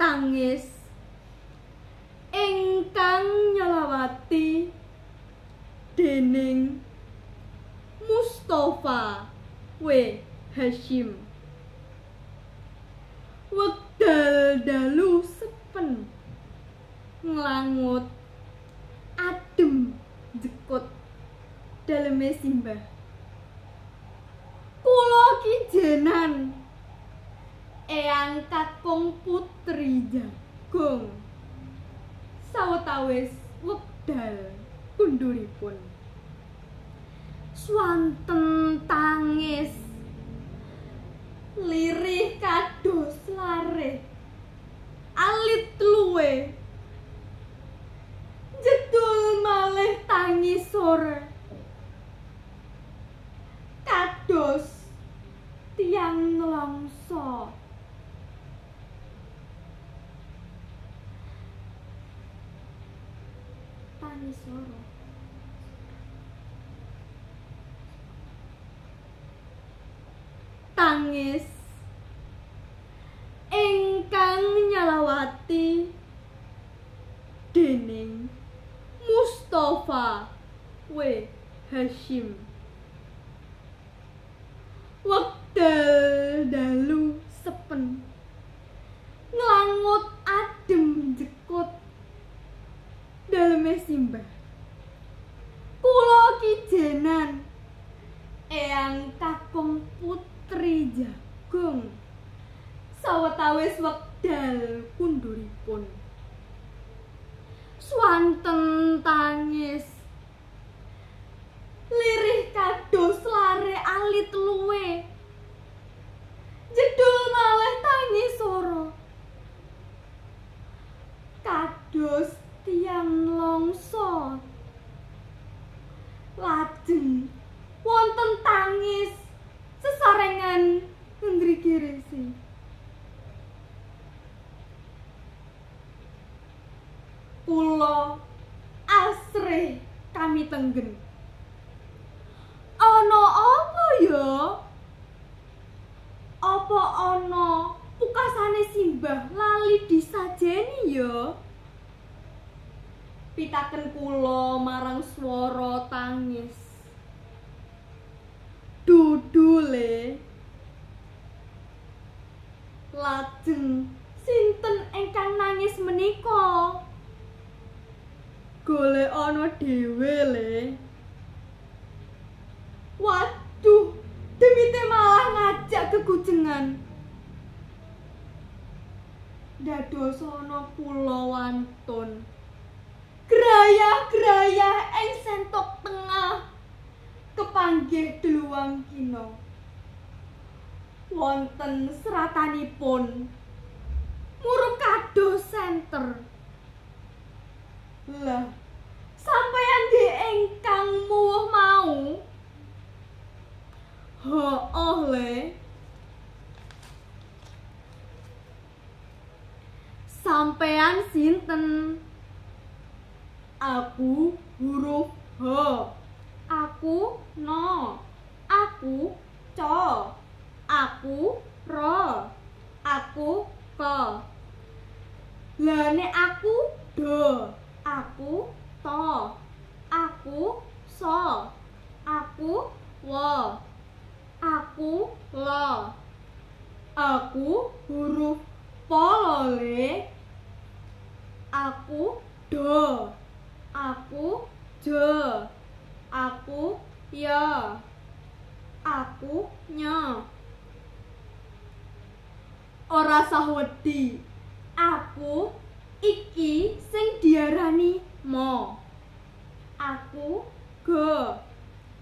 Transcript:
tangis ingkang nyelawati dening Mustafa W. Hasyim. Wekdal dalu sepen nglangut adem jekut daleme simbah. Kula kijenan eyang kakung putri jagung sawetawis wekdal kunduripun. Swanten tangis lirih kados larih alit luwe jedul malih tangis sore kados tiang nelongso. Tangis sore tangis ingkang nyalawati dening Mustafa W. Hasyim. Wekdal dalu sepen nglangut adem jekut daleme simbah. Kula kijenan eyang kakung putri jagung sawetawis wekdal kunduripun. Swanten tangis lirih kados lare alit luwe jedul malih tangis soro kados tiang longso. Lajeng wonten tangis sesarengan ngendriki resi. Kula asrih kami tenggen. Ana apa ya? Apa ana pukasane simbah lali disajeni ya? Pitaken kula marang swara tangis. Dudule. Lajeng sinten ingkang nangis menika? Golek ana dhewe le. Waduh, demite malah ngajak kekujengan. Dadosana kula wantun. Grayah-grayah ing sentok tengah kepanggih deluwang kina. Wonten seratanipun muruk kados senter. Lah, sampeyan di ingkang muwuh mau? Hooh le. Sampeyan sinten? Aku huruf H. Aku no. Aku co. Aku ro. Aku ko. Lah nek aku do. Aku to. Aku so. Aku wo. Aku lo. Aku huruf po le. Aku do. Aku je. Aku ya. Aku nya. Ora sah wedi. Aku